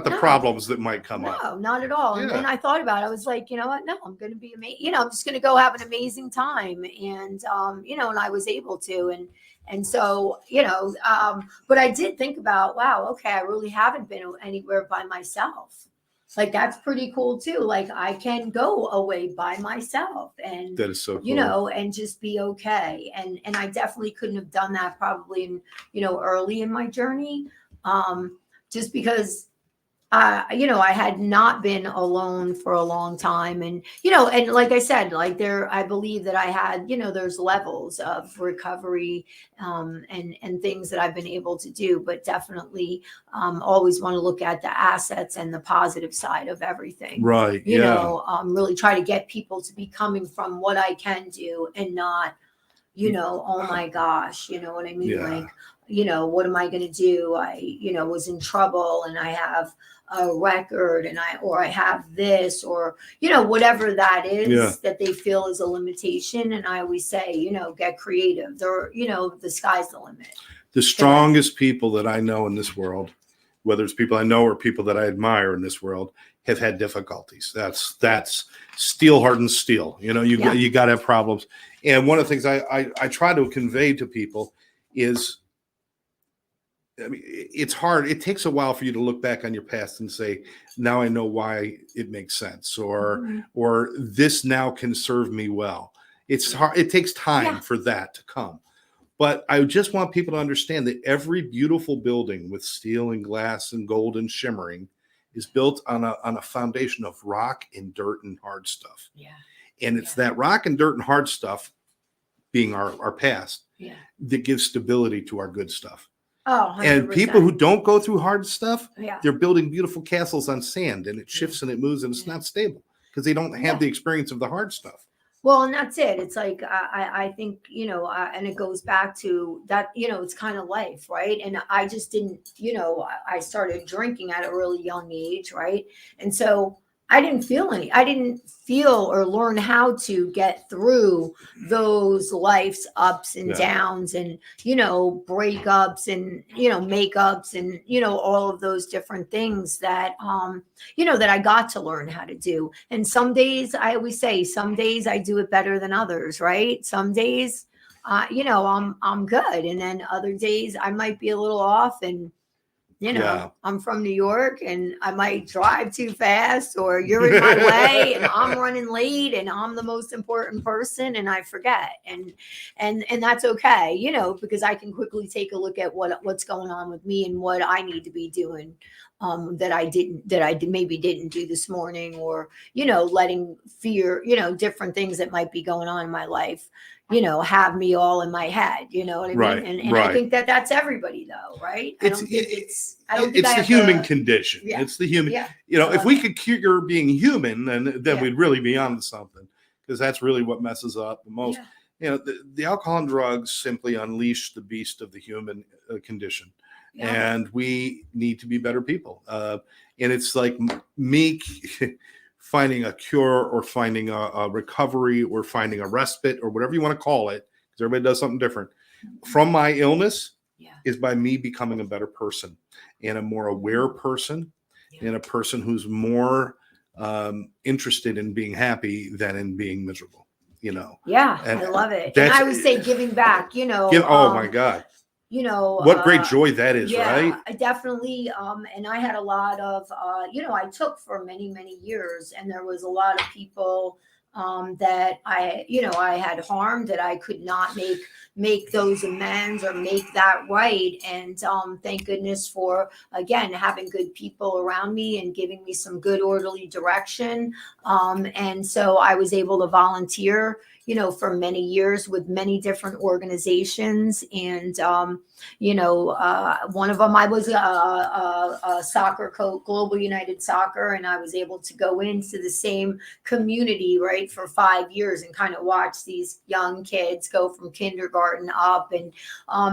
the problems that might come up. No, not at all. And then I thought about it. I was like, you know what? No, I'm going to be amazing. I'm just going to go have an amazing time. And, and I was able to. And so, but I did think about, wow, okay, I really haven't been anywhere by myself. That's pretty cool too. I can go away by myself, and that is so cool. And just be okay. And I definitely couldn't have done that probably in, early in my journey. Just because, I had not been alone for a long time. And, and like I said, I believe that I had, there's levels of recovery, and things that I've been able to do, but definitely, always want to look at the assets and the positive side of everything. Right. Really try to get people to be coming from what I can do, and not, oh my gosh, you know what I mean? Yeah. What am I going to do? I, was in trouble, and I have a record, and I have this, or, whatever that is that they feel is a limitation. And I always say, get creative. The sky's the limit. The strongest people that I know in this world, whether it's people I know or people that I admire in this world, have had difficulties. That's steel hardened steel. You got to have problems. And one of the things I try to convey to people is, it's hard. It takes a while for you to look back on your past and say, now I know why it makes sense, or this now can serve me well. It's hard. It takes time for that to come. But I just want people to understand that every beautiful building with steel and glass and gold and shimmering is built on a foundation of rock and dirt and hard stuff. Yeah. And it's that rock and dirt and hard stuff being our past that gives stability to our good stuff. Oh, 100%. And people who don't go through hard stuff, yeah. they're building beautiful castles on sand, and it shifts and it moves and it's not stable because they don't have the experience of the hard stuff. Well, and that's it. It's like, I think, you know, and it goes back to that, you know, it's kind of life, right? And I just didn't, you know, I started drinking at a really young age, right? And so I didn't feel or learn how to get through those life's ups and downs and, you know, breakups and, you know, makeups and, you know, all of those different things that, you know, that I got to learn how to do. And some days, I always say, some days I do it better than others, right? Some days, you know, I'm good. And then other days I might be a little off, and you know, I'm from New York and I might drive too fast, or you're in my way and I'm running late and I'm the most important person and I forget. And that's okay, you know, because I can quickly take a look at what's going on with me and what I need to be doing that I maybe didn't do this morning, or, you know, letting fear, you know, different things that might be going on in my life, you know, have me all in my head, you know what I mean? And I think that's everybody though, right? I don't think it's the human condition. It's the human, you know, if we could cure being human, then we'd really be on to something, because that's really what messes up the most. You know, the alcohol and drugs simply unleash the beast of the human condition. And we need to be better people. And it's like me finding a cure or finding a recovery or finding a respite or whatever you want to call it, because everybody does something different, from my illness is by me becoming a better person and a more aware person and a person who's more interested in being happy than in being miserable, you know? Yeah, and I love it. And I would say giving back, you know. Oh my God. You know, what great joy that is, right? I definitely. And I had a lot of, you know, I took for many, many years, and there was a lot of people that you know, I had harmed, that I could not make those amends or make that right. And thank goodness for, again, having good people around me and giving me some good orderly direction. And so I was able to volunteer, you know, for many years with many different organizations. And, you know, one of them, I was a soccer coach, Global United Soccer, and I was able to go into the same community, right, for 5 years and kind of watch these young kids go from kindergarten up. And,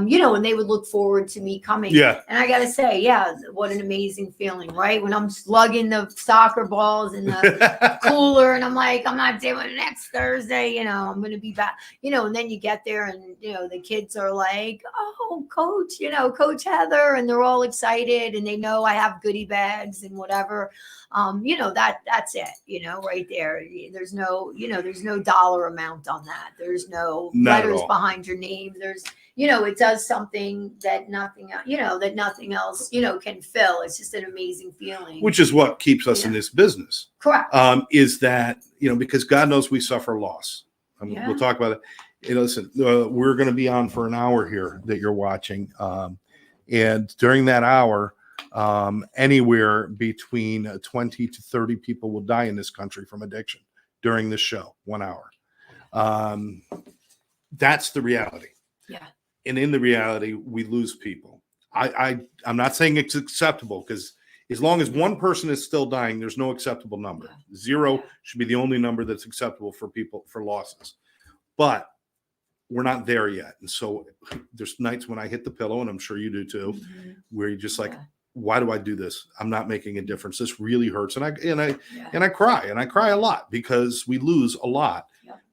you know, and they would look forward to me coming. And I got to say, what an amazing feeling, right? When I'm slugging the soccer balls in the cooler and I'm like, I'm not doing it next Thursday, you know, I'm going to be back, you know, and then you get there and, you know, the kids are like, oh, coach, you know, Coach Heather, and they're all excited and they know I have goodie bags and whatever. You know, that's it, you know, right there. There's no, you know, there's no dollar amount on that. There's no letters behind your name. There's, you know, it does something that nothing else, you know, can fill. It's just an amazing feeling. Which is what keeps us in this business. Correct. Is that, you know, because God knows we suffer loss. We'll talk about it. You know, listen, we're going to be on for an hour here that you're watching. And during that hour, anywhere between 20 to 30 people will die in this country from addiction during this show, 1 hour. That's the reality. Yeah. And in the reality, we lose people. I'm not saying it's acceptable, because as long as one person is still dying, there's no acceptable number. 0 should be the only number that's acceptable for people, for losses. But we're not there yet. And so there's nights when I hit the pillow, and I'm sure you do too, where you're just like, why do I do this? I'm not making a difference. This really hurts. And I cry, and I cry a lot because we lose a lot.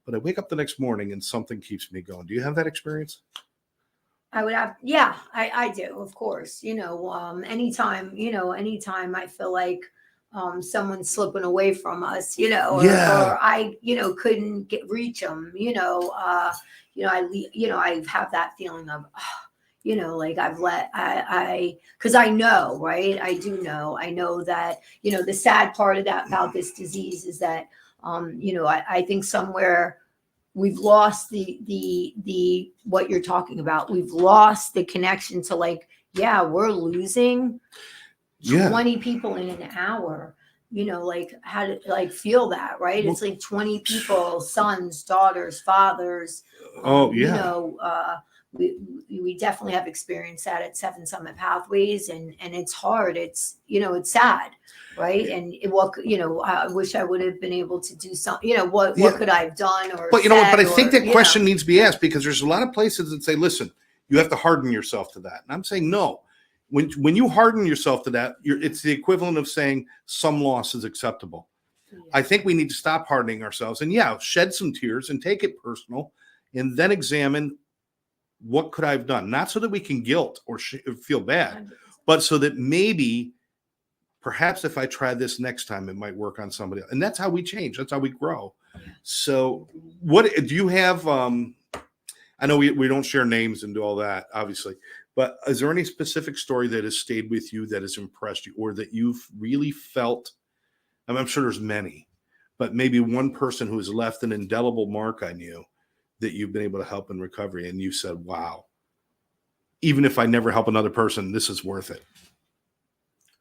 But I wake up the next morning and something keeps me going. Do you have that experience? I would have, I do, of course. You know, anytime I feel like someone's slipping away from us, you know, or I, you know, couldn't reach them, you know, I have that feeling of, you know, like because I know, right? I know that, you know, the sad part of that about this disease is that, you know, I think somewhere we've lost the what you're talking about. We've lost the connection to, like, we're losing, Yeah. 20 people in an hour, like how to like feel that, right? Well, It's like 20 people, sons, daughters, fathers. oh You yeah. know, we definitely have experienced that at Seven Summit Pathways, and it's hard. It's it's sad, right? And I wish I would have been able to do something. What Yeah. could I have done or But you know what? But said, I think or that question needs to be asked, because there's a lot of places that say, listen, you have to harden yourself to that. And I'm saying no. When you harden yourself to that, it's the equivalent of saying some loss is acceptable. Yeah. I think we need to stop hardening ourselves and shed some tears and take it personal, and then examine what could I have done? Not so that we can guilt or feel bad, 100%. but so that maybe perhaps if I try this next time, it might work on somebody else. And that's how we change. That's how we grow. So what do you have? I know we don't share names and do all that, obviously, but is there any specific story that has stayed with you, that has impressed you, or that you've really felt? I'm sure there's many, but maybe one person who has left an indelible mark on you that you've been able to help in recovery, and you said, wow, even if I never help another person, this is worth it.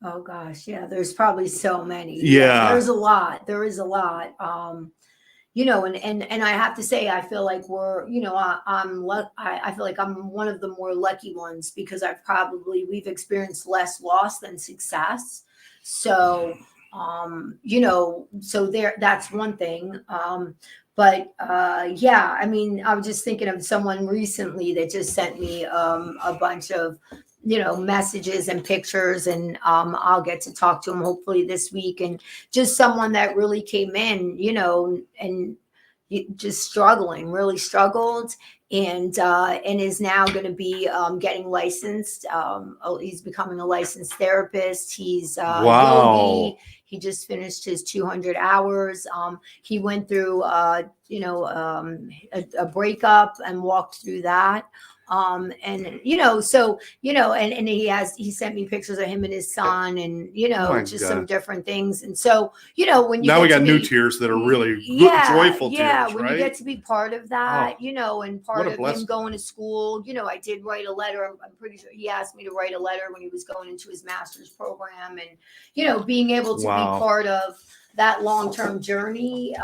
Oh gosh, yeah, there's probably so many. Yeah. There's a lot. There is a lot. And I have to say, I feel like I feel like I'm one of the more lucky ones, because we've experienced less loss than success. So, that's one thing. But I mean, I was just thinking of someone recently that just sent me a bunch of messages and pictures, and I'll get to talk to him hopefully this week. And just someone that really came in, and just really struggled, and is now going to be getting licensed. He's becoming a licensed therapist. He's Wow. yogi. He just finished his 200 hours. He went through a breakup and walked through that. And he sent me pictures of him and his son, and My just God. some different things. And so when you Now we get got to new be, tears that are really joyful tears, when right? you get to be part of that, Oh, and what part a of him blessing. going to school, I did write a letter. I'm pretty sure he asked me to write a letter when he was going into his master's program, and being able to Wow. be part of that long-term journey,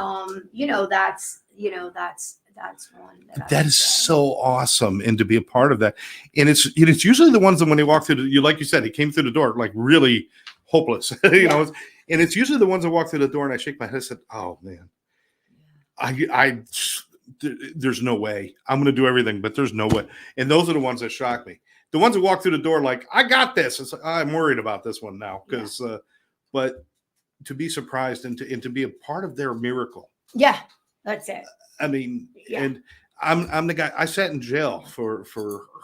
that's one That is so awesome, and to be a part of that. And it's usually the ones that when they walk through like you said, he came through the door like really hopeless, and it's usually the ones that walk through the door and I shake my head and said, oh man, there's no way. I'm going to do everything, but there's no way. And those are the ones that shock me. The ones that walk through the door like, I got this. It's like, I'm worried about this one now, because but to be surprised and to be a part of their miracle. Yeah, that's it. I mean, and I'm the guy. I sat in jail for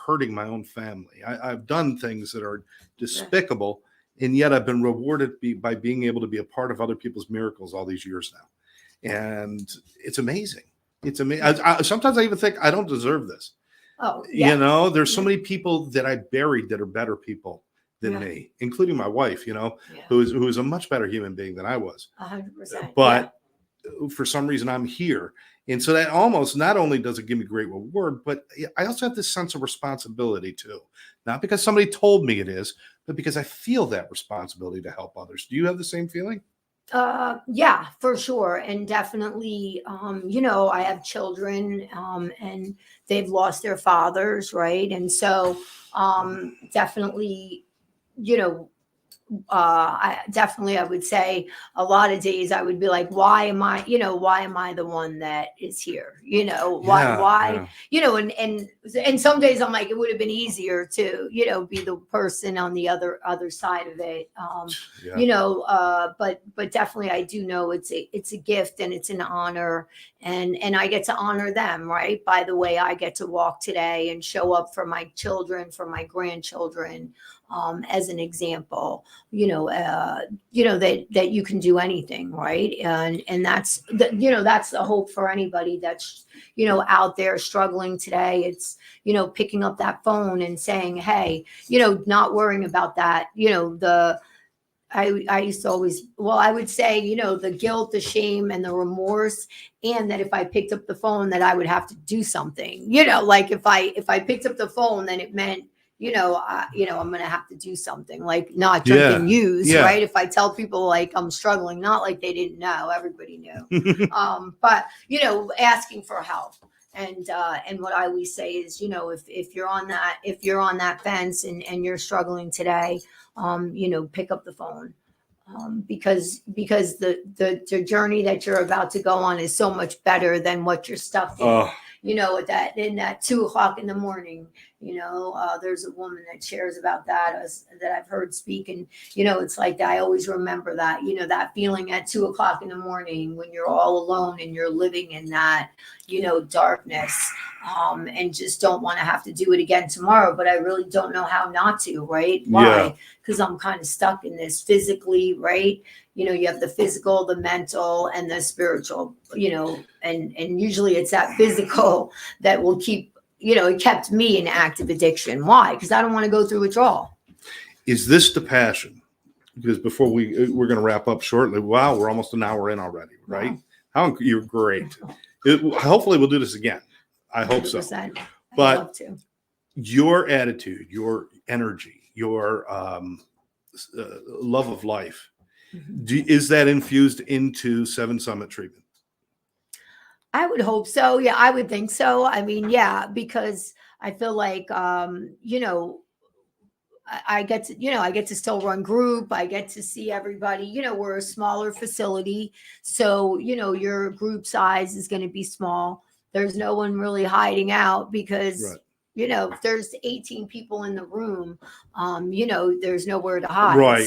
hurting my own family. I've done things that are despicable, and yet I've been rewarded by being able to be a part of other people's miracles all these years now, and it's amazing. It's amazing. Sometimes I even think I don't deserve this. Oh, yeah. There's so many people that I buried that are better people than me, including my wife. Who is a much better human being than I was. 100%. But for some reason, I'm here. And so that almost, not only does it give me great reward, but I also have this sense of responsibility too. Not because somebody told me it is, but because I feel that responsibility to help others. Do you have the same feeling? Yeah, for sure. And definitely, I have children, and they've lost their fathers, right? And so, definitely, I would say a lot of days I would be like, why am I the one that is here? Why, and some days I'm like, it would have been easier to, be the person on the other side of it. But definitely I do know it's a gift and it's an honor, and I get to honor them, right? By the way, I get to walk today and show up for my children, for my grandchildren, as an example, that you can do anything, right? And that's that's the hope for anybody that's, out there struggling today. It's, picking up that phone and saying, hey, not worrying about that, I used to always, I would say, the guilt, the shame, and the remorse, and that if I picked up the phone, that I would have to do something, like if I picked up the phone, then it meant, I'm going to have to do something like not drink and use, right? If I tell people like I'm struggling, not like they didn't know, everybody knew. But, asking for help. And what I always say is, if you're on that fence and you're struggling today, pick up the phone. Because the journey that you're about to go on is so much better than what you're stuck in. At 2:00 in the morning, there's a woman that shares about that I've heard speak, and it's like I always remember that, that feeling at 2:00 in the morning when you're all alone and you're living in that, darkness, and just don't want to have to do it again tomorrow, but I really don't know how not to, right? Why? Because I'm kind of stuck in this physically, right? You have the physical, the mental, and the spiritual, and usually it's that physical that will keep, it kept me in active addiction. Why? Because I don't want to go through withdrawal. Is this the passion? Because before we're going to wrap up shortly. Wow, we're almost an hour in already, right? Wow. You're great. Hopefully we'll do this again. I hope so. But love to. Your attitude, your energy, your love of life, is that infused into Seven Summit treatment? I would hope so. Yeah, I would think so. I mean, yeah, because I feel like, I get to still run group. I get to see everybody. We're a smaller facility, so your group size is going to be small. There's no one really hiding out because if there's 18 people in the room, there's nowhere to hide.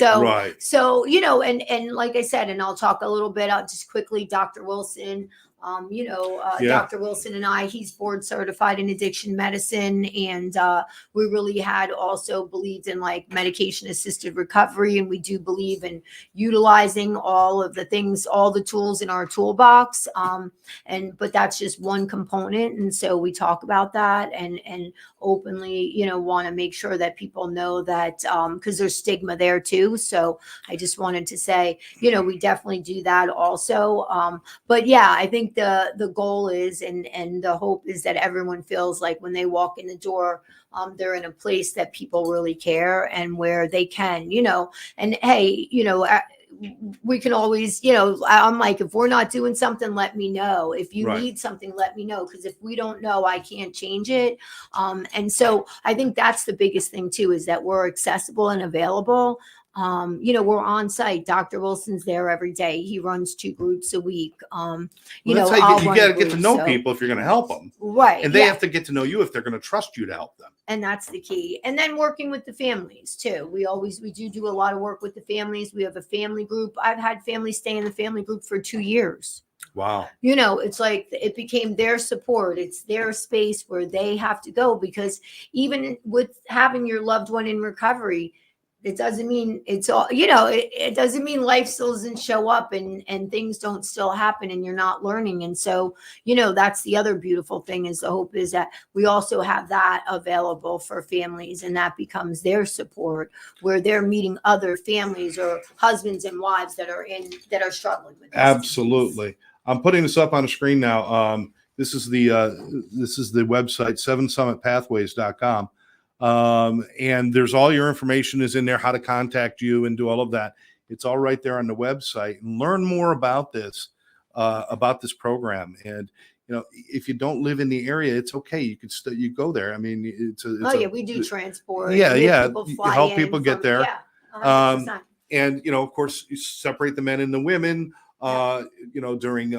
So and like I said, and I'll talk a little bit. I'll just quickly, Dr. Wilson. Dr. Wilson and I, he's board certified in addiction medicine. And we really had also believed in like medication assisted recovery. And we do believe in utilizing all of the things, all the tools in our toolbox. But that's just one component. And so we talk about that and openly, want to make sure that people know that, because there's stigma there too. So I just wanted to say, we definitely do that also. But yeah, I think the goal is and the hope is that everyone feels like when they walk in the door, they're in a place that people really care and where they can, and hey, we can always, I'm like, if we're not doing something, let me know. If you need something, let me know. Because if we don't know, I can't change it. And so I think that's the biggest thing too, is that we're accessible and available. We're on site. Dr. Wilson's there every day. He runs 2 groups a week. You got to get to know people if you're going to help them. Right. And they have to get to know you if they're going to trust you to help them. And that's the key. And then working with the families too. We do a lot of work with the families. We have a family group. I've had families stay in the family group for 2 years. Wow. It's like it became their support. It's their space where they have to go, because even with having your loved one in recovery, it doesn't mean it's all, it doesn't mean life still doesn't show up and things don't still happen and you're not learning. And so, that's the other beautiful thing, is the hope is that we also have that available for families, and that becomes their support, where they're meeting other families or husbands and wives that are struggling with this. Absolutely. I'm putting this up on the screen now. This is the website, sevensummitpathways.com. And there's all your information is in there, how to contact you and do all of that. It's all right there on the website, and learn more about this program. And, if you don't live in the area, it's okay. You could you go there. I mean, we do transport. People help people get there. Yeah. 100%. And, of course, you separate the men and the women, during,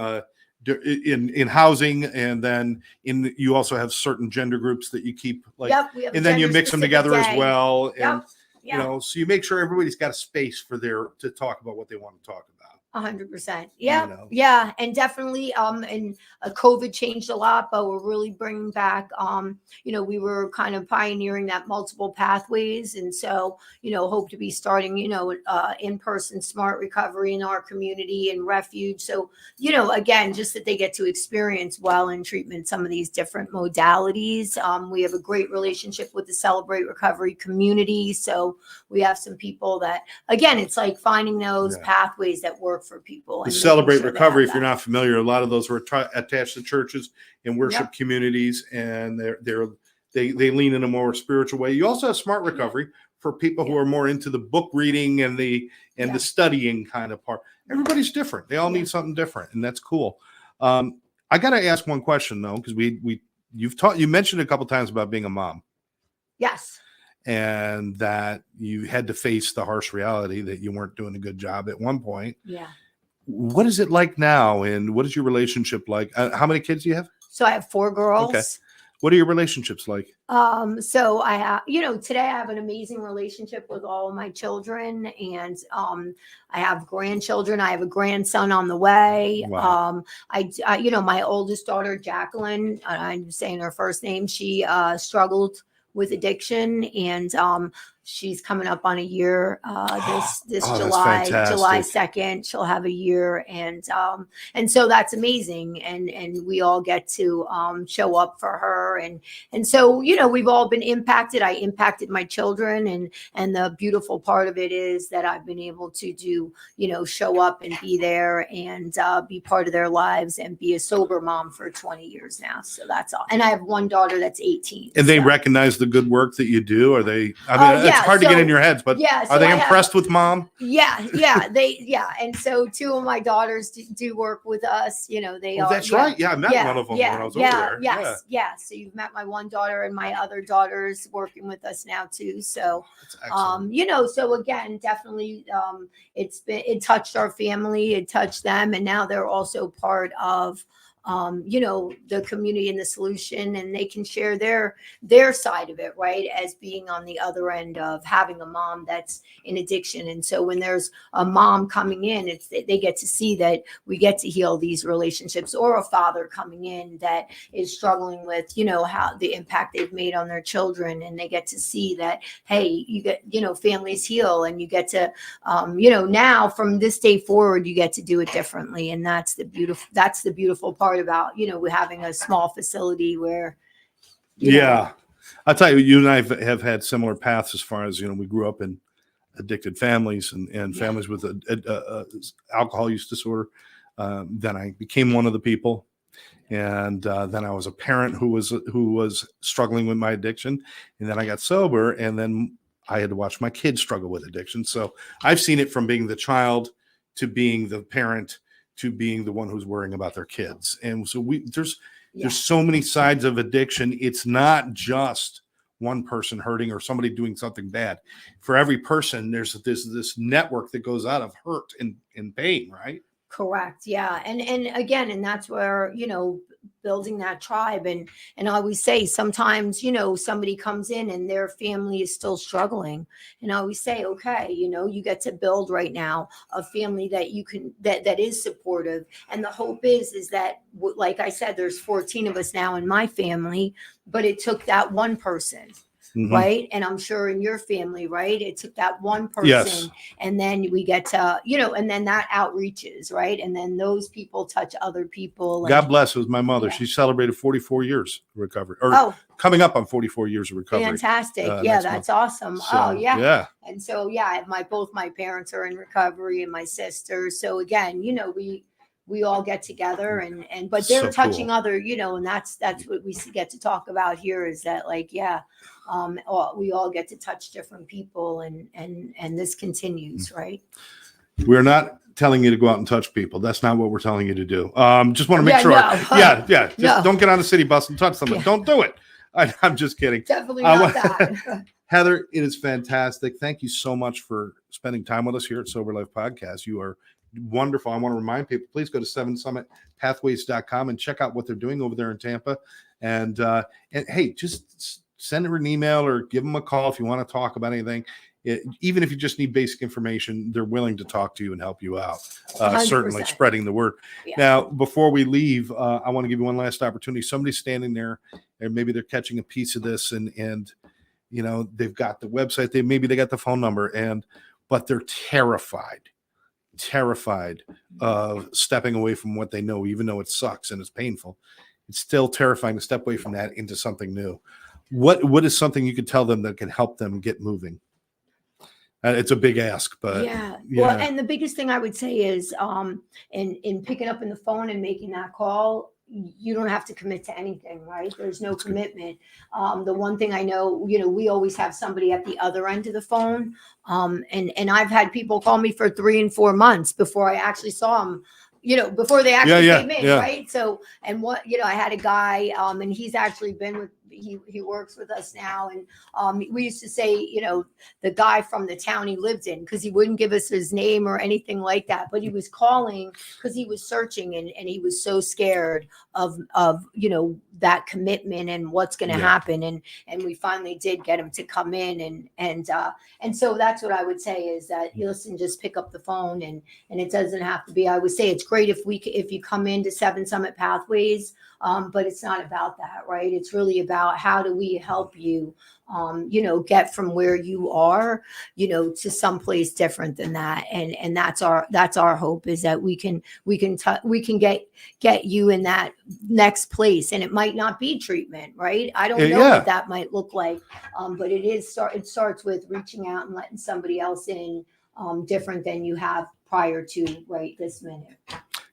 in housing, and then you also have certain gender groups that you keep and then you mix them together as well. And, so you make sure everybody's got a space to talk about what they want to talk about. 100%. Yeah. And definitely, and COVID changed a lot, but we're really bringing back, we were kind of pioneering that multiple pathways. And so, hope to be starting, in-person smart recovery in our community and refuge. So, again, just that they get to experience while in treatment some of these different modalities. We have a great relationship with the Celebrate Recovery community. So we have some people that, again, it's like finding those pathways that work for people. And Celebrate Recovery, if you're not familiar, a lot of those were attached to churches and worship communities, and they're they lean in a more spiritual way. You also have smart recovery for people who are more into the book reading and the studying kind of part. Everybody's different. They all need something different, and that's cool. I got to ask one question though, because you mentioned a couple times about being a mom. Yes. And that you had to face the harsh reality that you weren't doing a good job at one point. Yeah. What is it like now? And what is your relationship like? How many kids do you have? So I have 4 girls. Okay. What are your relationships like? So I have, today I have an amazing relationship with all of my children, and I have grandchildren. I have a grandson on the way. Wow. My oldest daughter, Jacqueline, I'm saying her first name, she struggled with addiction, and she's coming up on a year this July 2nd. She'll have a year, and so that's amazing, and we all get to show up for her, and so we've all been impacted. I impacted my children, and the beautiful part of it is that I've been able to do show up and be there and be part of their lives and be a sober mom for 20 years now. So that's all. And I have one daughter that's 18. And they recognize the good work that you do? Are they? I mean, it's hard to get in your heads, but are they impressed with mom? Yeah. And so 2 of my daughters do work with us. They are. That's right. Yeah, I met one of them when I was over there. Yes. Yeah. So you've met my one daughter, and my other daughter's working with us now too. So, so again, definitely, it touched our family, it touched them, and now they're also part of the community and the solution, and they can share their side of it, right, as being on the other end of having a mom that's in addiction. And so when there's a mom coming in, they get to see that we get to heal these relationships, or a father coming in that is struggling with how the impact they've made on their children, and they get to see that, hey, you get families heal, and you get to now from this day forward you get to do it differently. And that's the beautiful part about having a small facility where I'll tell you, you and I have had similar paths as far as we grew up in addicted families and families with alcohol use disorder. Then I became one of the people, and then I was a parent who was struggling with my addiction, and then I got sober, and then I had to watch my kids struggle with addiction. So I've seen it from being the child to being the parent to being the one who's worrying about their kids. And so there's so many sides of addiction. It's not just one person hurting or somebody doing something bad. For every person, there's this network that goes out of hurt and pain, right? Correct. Yeah. And again, and that's where, building that tribe, and I always say sometimes, somebody comes in and their family is still struggling. And I always say, okay, you get to build right now a family that you can, that is supportive. And the hope is that, like I said, there's 14 of us now in my family, but it took that one person. Mm-hmm. Right. And I'm sure in your family, right, it took that one person. Yes. And then we get to, and then that outreaches, right. And then those people touch other people. God bless. It was my mother. Yeah. She celebrated 44 years of recovery, or coming up on 44 years of recovery. Fantastic. That's awesome. So, yeah. And so, both my parents are in recovery, and my sister. So again, we all get together, but they're so touching cool. Other, and that's what we get to talk about here, is that we all get to touch different people, and this continues, right? We're not telling you to go out and touch people. That's not what we're telling you to do. Just want to make sure. No. Just don't get on the city bus and touch someone. Yeah. Don't do it. I'm just kidding. Definitely not that. Heather, it is fantastic. Thank you so much for spending time with us here at Sober Life Podcast. You are wonderful. I want to remind people, please go to 7summitpathways.com and check out what they're doing over there in Tampa. And hey, just send her an email or give them a call if you want to talk about anything. Even if you just need basic information, they're willing to talk to you and help you out. Certainly spreading the word. Yeah. Now, before we leave, I want to give you one last opportunity. Somebody's standing there, and maybe they're catching a piece of this, and they've got the website, maybe they got the phone number, but they're terrified of stepping away from what they know, even though it sucks and it's painful. It's still terrifying to step away from that into something new. What is something you could tell them that can help them get moving? It's a big ask, but yeah. Well, and the biggest thing I would say is, in picking up in the phone and making that call, you don't have to commit to anything, right? There's no commitment. The one thing I know, you know, we always have somebody at the other end of the phone. And I've had people call me for 3 and 4 months before I actually saw them, you know, before they actually came in, right? So, and what, you know, I had a guy, and he's actually been with, he works with us now. And we used to say, you know, the guy from the town he lived in, because he wouldn't give us his name or anything like that. But he was calling because he was searching, and he was so scared of, you know, that commitment and what's going to happen. And we finally did get him to come in. And so that's what I would say is that, you listen, just pick up the phone, and it doesn't have to be, I would say it's great if you come into 7 Summit Pathways, but it's not about that, right? It's really about how do we help you, you know, get from where you are, you know, to someplace different than that. And that's our hope, is that we can get you in that next place. And it might not be treatment, right? I don't know what that might look like. But it starts with reaching out and letting somebody else in, different than you have prior to right this minute.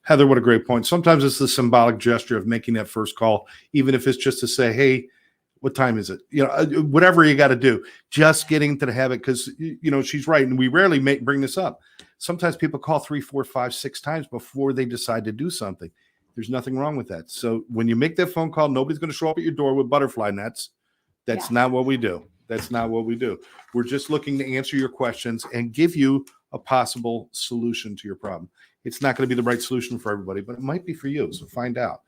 Heather, what a great point. Sometimes it's the symbolic gesture of making that first call, even if it's just to say, hey, what time is it? You know, whatever you got to do, just getting to the habit, because, you know, she's right. And we rarely bring this up. Sometimes people call 3, 4, 5, 6 times before they decide to do something. There's nothing wrong with that. So when you make that phone call, nobody's going to show up at your door with butterfly nets. That's not what we do. That's not what we do. We're just looking to answer your questions and give you a possible solution to your problem. It's not going to be the right solution for everybody, but it might be for you. So find out.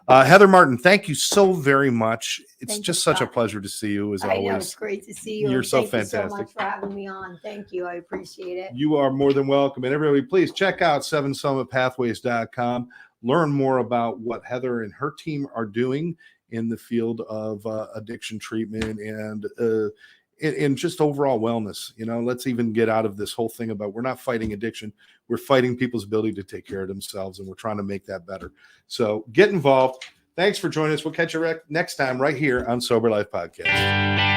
Heather Martin, thank you so very much. It's just such a pleasure to see you, as always. I know, it's great to see you. You're so fantastic. Thank you so much for having me on. Thank you. I appreciate it. You are more than welcome. And everybody, please check out 7summitpathways.com. Learn more about what Heather and her team are doing in the field of addiction treatment and just overall wellness. You know, let's even get out of this whole thing about we're not fighting addiction. We're fighting people's ability to take care of themselves, and we're trying to make that better. So get involved. Thanks for joining us. We'll catch you next time right here on Sober Life Podcast.